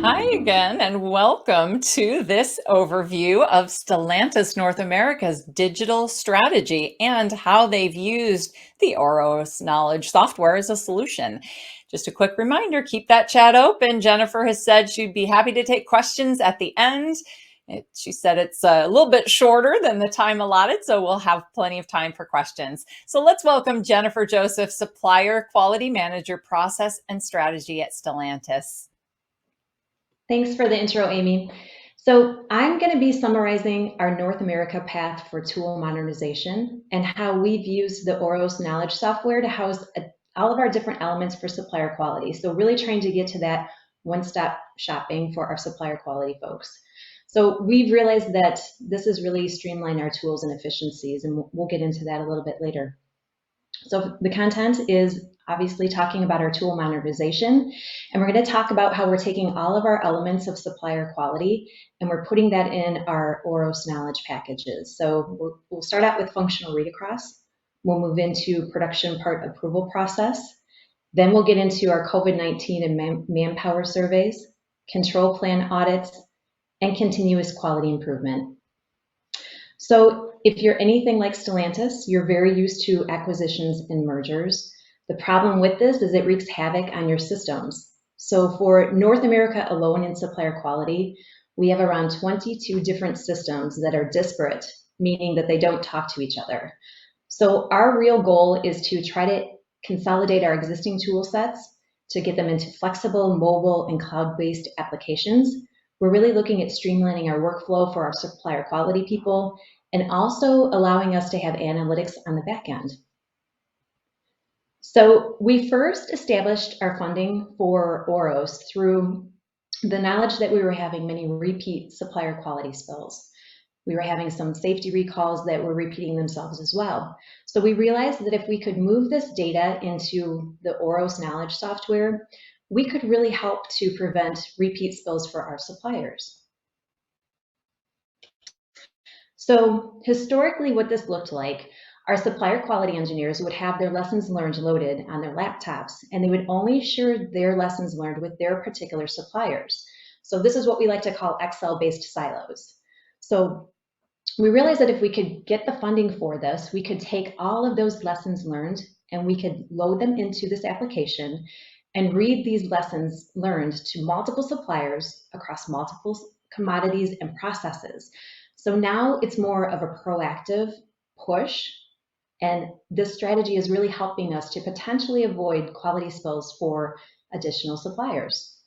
Hi again, and welcome to this overview of Stellantis North America's digital strategy and how they've used the Oros Knowledge software as a solution. Just a quick reminder, keep that chat open. Jennifer has said she'd be happy to take questions at the end. She said it's a little bit shorter than the time allotted, so we'll have plenty of time for questions. So let's welcome Jennifer Joseph, Supplier Quality Manager, Process and Strategy at Stellantis. Thanks for the intro, Amy. So I'm going to be summarizing our North America path for tool modernization and how we've used the Oros Knowledge software to house all of our different elements for supplier quality. So really trying to get to that one-stop shopping for our supplier quality folks. So we've realized that this has really streamlined our tools and efficiencies, and we'll get into that a little bit later. So the content is obviously talking about our tool modernization, and we're going to talk about how we're taking all of our elements of supplier quality and we're putting that in our Oros Knowledge packages. So we'll start out with functional read across. We'll move into production part approval process. Then we'll get into our COVID-19 and manpower surveys, control plan audits, and continuous quality improvement. So if you're anything like Stellantis, you're very used to acquisitions and mergers. The problem with this is it wreaks havoc on your systems. So for North America alone in supplier quality, we have around 22 different systems that are disparate, meaning that they don't talk to each other. So our real goal is to try to consolidate our existing tool sets to get them into flexible, mobile, and cloud-based applications. We're really looking at streamlining our workflow for our supplier quality people and also allowing us to have analytics on the back end. So we first established our funding for Oros through the knowledge that we were having many repeat supplier quality spills. We were having some safety recalls that were repeating themselves as well. So we realized that if we could move this data into the Oros Knowledge software, we could really help to prevent repeat spills for our suppliers. So historically, what this looked like, our supplier quality engineers would have their lessons learned loaded on their laptops, and they would only share their lessons learned with their particular suppliers. So this is what we like to call Excel-based silos. So we realized that if we could get the funding for this, we could take all of those lessons learned and we could load them into this application and read these lessons learned to multiple suppliers across multiple commodities and processes. So now it's more of a proactive push, and this strategy is really helping us to potentially avoid quality spills for additional suppliers.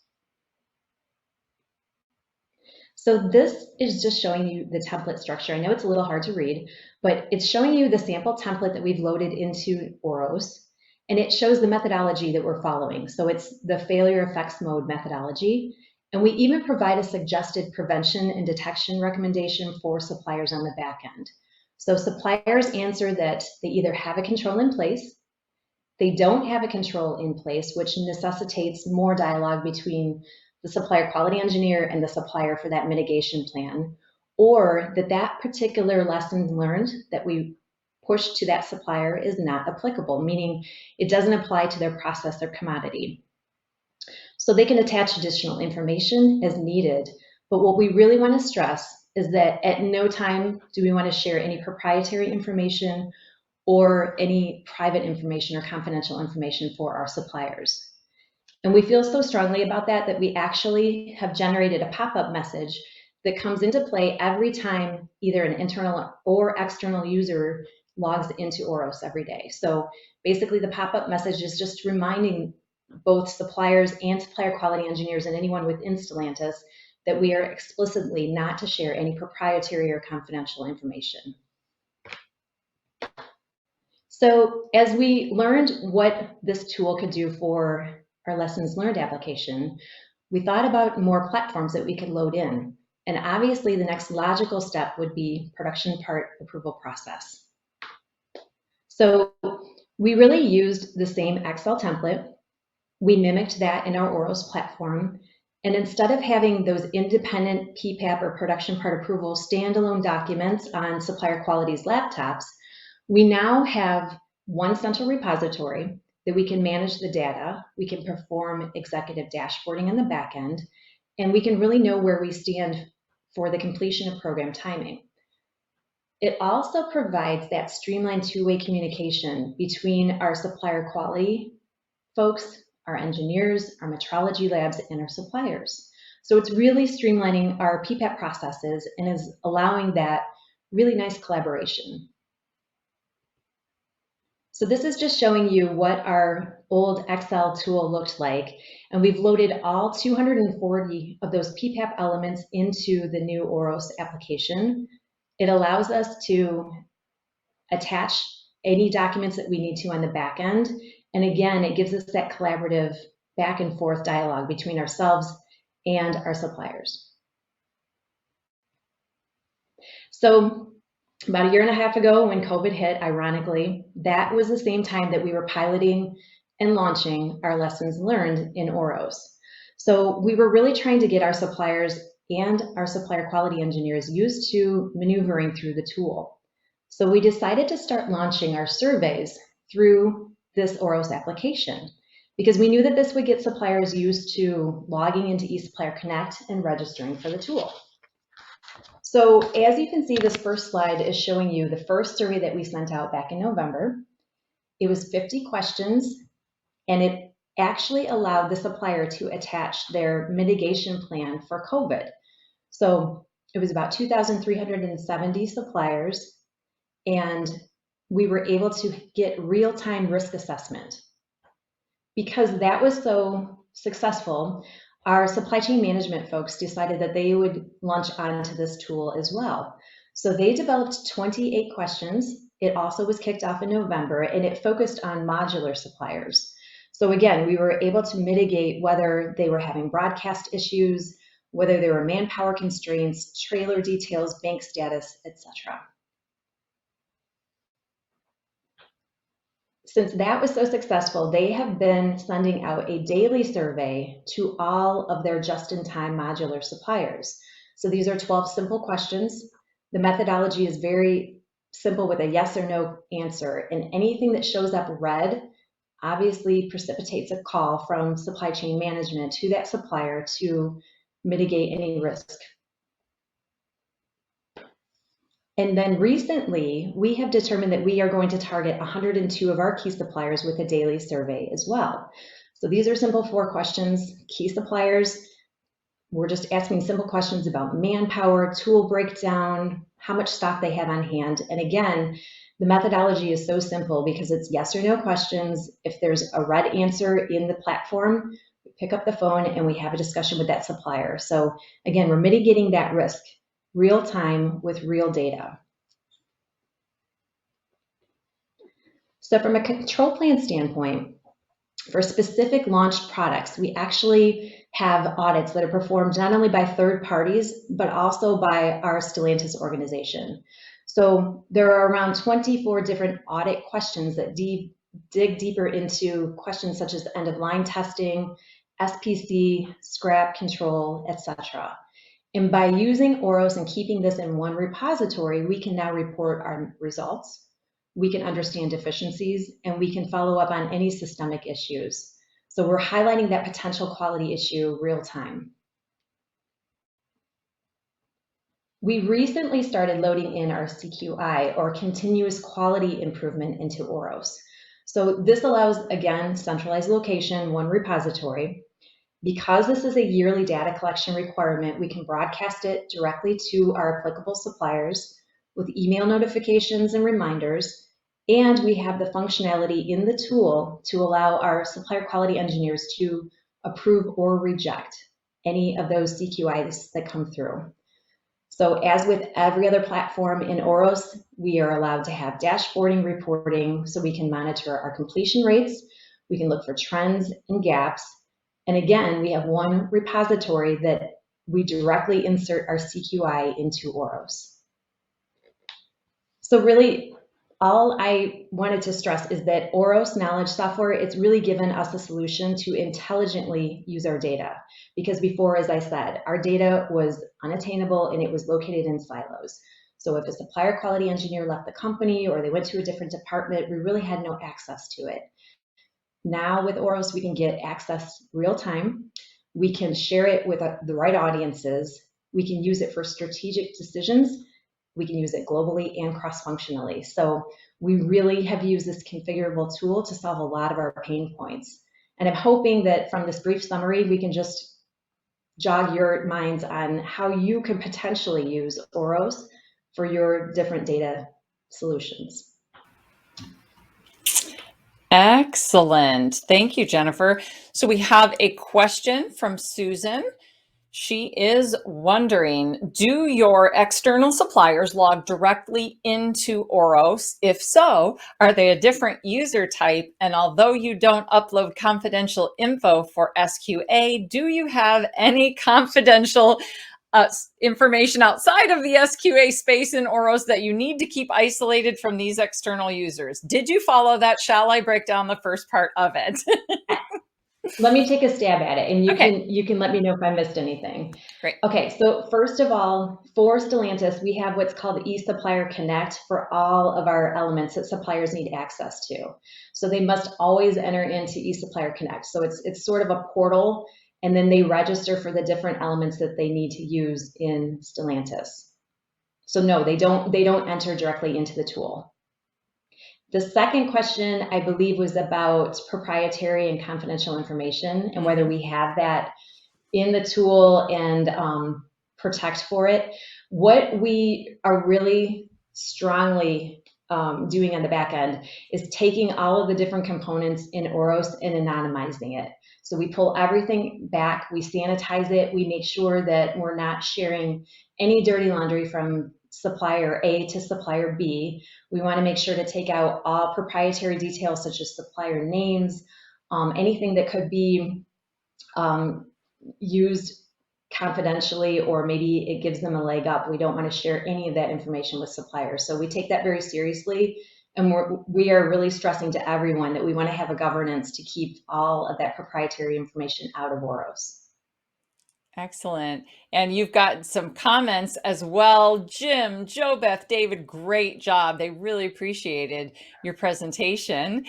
So this is just showing you the template structure. I know it's a little hard to read, but it's showing you the sample template that we've loaded into Oros, and it shows the methodology that we're following. So it's the failure effects mode methodology. And we even provide a suggested prevention and detection recommendation for suppliers on the back end. So suppliers answer that they either have a control in place, they don't have a control in place, which necessitates more dialogue between the supplier quality engineer and the supplier for that mitigation plan, or that particular lesson learned that we push to that supplier is not applicable, meaning it doesn't apply to their process or commodity. So they can attach additional information as needed. But what we really want to stress is that at no time do we want to share any proprietary information or any private information or confidential information for our suppliers. And we feel so strongly about that we actually have generated a pop-up message that comes into play every time either an internal or external user logs into Oros every day. So basically the pop-up message is just reminding both suppliers and supplier quality engineers and anyone within Stellantis that we are explicitly not to share any proprietary or confidential information. So as we learned what this tool could do for our lessons learned application, we thought about more platforms that we could load in. And obviously the next logical step would be production part approval process. So we really used the same Excel template. We mimicked that in our Oros platform. And instead of having those independent PPAP or production part approval standalone documents on supplier quality's laptops, we now have one central repository that we can manage the data. We can perform executive dashboarding in the back end. and we can really know where we stand for the completion of program timing. It also provides that streamlined two-way communication between our supplier quality folks, our engineers, our metrology labs, and our suppliers. So it's really streamlining our PPAP processes and is allowing that really nice collaboration. So this is just showing you what our old Excel tool looked like. And we've loaded all 240 of those PPAP elements into the new OROS application. It allows us to attach any documents that we need to on the back end. And again, it gives us that collaborative back and forth dialogue between ourselves and our suppliers. So about a year and a half ago when COVID hit, ironically, that was the same time that we were piloting and launching our lessons learned in OROS. So we were really trying to get our suppliers and our supplier quality engineers used to maneuvering through the tool. So we decided to start launching our surveys through this OROS application because we knew that this would get suppliers used to logging into eSupplier Connect and registering for the tool. So as you can see, this first slide is showing you the first survey that we sent out back in November. It was 50 questions, and it actually allowed the supplier to attach their mitigation plan for COVID. So it was about 2,370 suppliers, and we were able to get real-time risk assessment. Because that was so successful, our supply chain management folks decided that they would launch onto this tool as well. So they developed 28 questions. It also was kicked off in November, and it focused on modular suppliers. So again, we were able to mitigate whether they were having broadcast issues, whether there were manpower constraints, trailer details, bank status, etc. Since that was so successful, they have been sending out a daily survey to all of their just-in-time modular suppliers. So these are 12 simple questions. The methodology is very simple with a yes or no answer, and anything that shows up red obviously precipitates a call from supply chain management to that supplier to mitigate any risk. And then recently, we have determined that we are going to target 102 of our key suppliers with a daily survey as well. So these are simple 4 questions. Key suppliers, we're just asking simple questions about manpower, tool breakdown, how much stock they have on hand. And again, the methodology is so simple because it's yes or no questions. If there's a red answer in the platform, we pick up the phone and we have a discussion with that supplier. So again, we're mitigating that risk real time with real data. So from a control plan standpoint, for specific launched products, we actually have audits that are performed not only by third parties, but also by our Stellantis organization. So there are around 24 different audit questions that dig deeper into questions such as end-of-line testing, SPC, scrap control, etc. And by using OROS and keeping this in one repository, we can now report our results, we can understand deficiencies, and we can follow up on any systemic issues. So we're highlighting that potential quality issue real time. We recently started loading in our CQI, or continuous quality improvement, into OROS. So this allows, again, centralized location, one repository. Because this is a yearly data collection requirement, we can broadcast it directly to our applicable suppliers with email notifications and reminders, and we have the functionality in the tool to allow our supplier quality engineers to approve or reject any of those CQIs that come through. So as with every other platform in OROS, we are allowed to have dashboarding reporting so we can monitor our completion rates, we can look for trends and gaps. And again, we have one repository that we directly insert our CQI into OROS. So really, all I wanted to stress is that OROS knowledge software, it's really given us a solution to intelligently use our data. Because before, as I said, our data was unattainable and it was located in silos. So if a supplier quality engineer left the company or they went to a different department, we really had no access to it. Now with OROS, we can get access real time. we can share it with the right audiences, we can use it for strategic decisions, we can use it globally and cross-functionally. So we really have used this configurable tool to solve a lot of our pain points. And I'm hoping that from this brief summary, we can just jog your minds on how you can potentially use Oros for your different data solutions. Excellent. Thank you, Jennifer. So we have a question from Susan. She is wondering, do your external suppliers log directly into Oros? If so, are they a different user type? And although you don't upload confidential info for SQA, do you have any confidential information outside of the SQA space in Oros that you need to keep isolated from these external users? Did you follow that? Shall I break down the first part of it? Let me take a stab at it, and Okay. you can let me know if I missed anything. Great. Okay, so first of all, for Stellantis, we have what's called eSupplier Connect for all of our elements that suppliers need access to. So they must always enter into eSupplier Connect. So it's sort of a portal, and then they register for the different elements that they need to use in Stellantis. So no, they don't enter directly into the tool. The second question, I believe, was about proprietary and confidential information and whether we have that in the tool and protect for it. What we are really strongly doing on the back end is taking all of the different components in Oros and anonymizing it. So we pull everything back, we sanitize it, we make sure that we're not sharing any dirty laundry from supplier A to supplier B. We want to make sure to take out all proprietary details such as supplier names, anything that could be used confidentially, or maybe it gives them a leg up. We don't want to share any of that information with suppliers. So we take that very seriously. And we are really stressing to everyone that we want to have a governance to keep all of that proprietary information out of Oros. Excellent. And you've got some comments as well. Jim, JoBeth, David, great job. They really appreciated your presentation.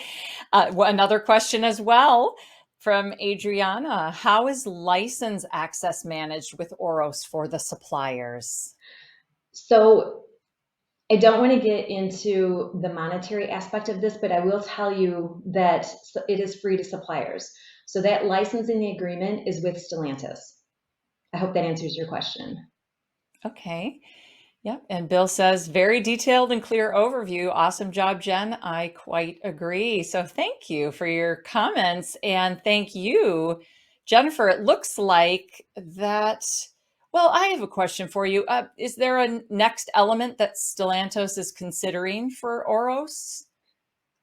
Another question as well from Adriana. How is license access managed with Oros for the suppliers? So I don't want to get into the monetary aspect of this, but I will tell you that it is free to suppliers. So that licensing agreement is with Stellantis. I hope that answers your question. Okay. Yep. And Bill says, very detailed and clear overview. Awesome job, Jen. I quite agree. So thank you for your comments. And thank you, Jennifer. It looks like that. Well, I have a question for you. Is there a next element that Stellantis is considering for Oros?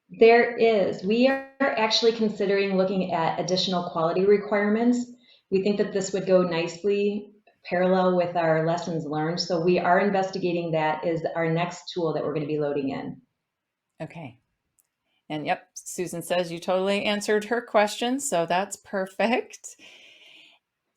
There is. We are actually considering looking at additional quality requirements. We think that this would go nicely parallel with our lessons learned. So we are investigating that as our next tool that we're going to be loading in. Okay. And yep, Susan says you totally answered her question. So that's perfect.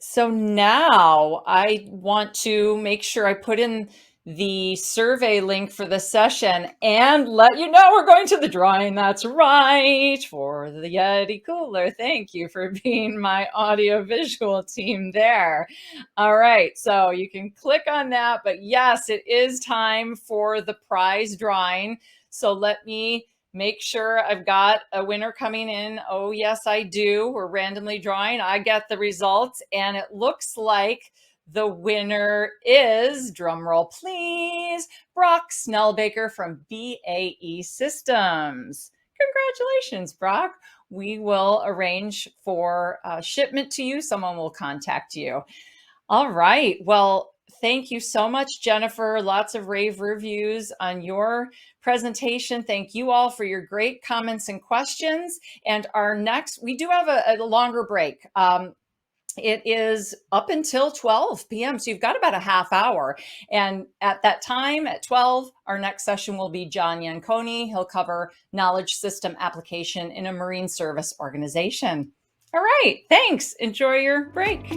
So now I want to make sure I put in the survey link for the session and let you know we're going to the drawing. That's right, for the Yeti cooler. Thank you for being my audio visual team there. All right, so you can click on that, but yes, it is time for the prize drawing. So let me make sure I've got a winner coming in. Oh, yes, I do. We're randomly drawing. I get the results, and it looks like the winner is, drum roll please, Brock Snellbaker from BAE Systems. Congratulations, Brock. We will arrange for shipment to you. Someone will contact you. All right. Well, thank you so much, Jennifer. Lots of rave reviews on your presentation. Thank you all for your great comments and questions. And our next, we do have a longer break. It is up until 12 p.m. So you've got about a half hour. And at that time, at 12, our next session will be John Yanconi. He'll cover knowledge system application in a marine service organization. All right. Thanks. Enjoy your break.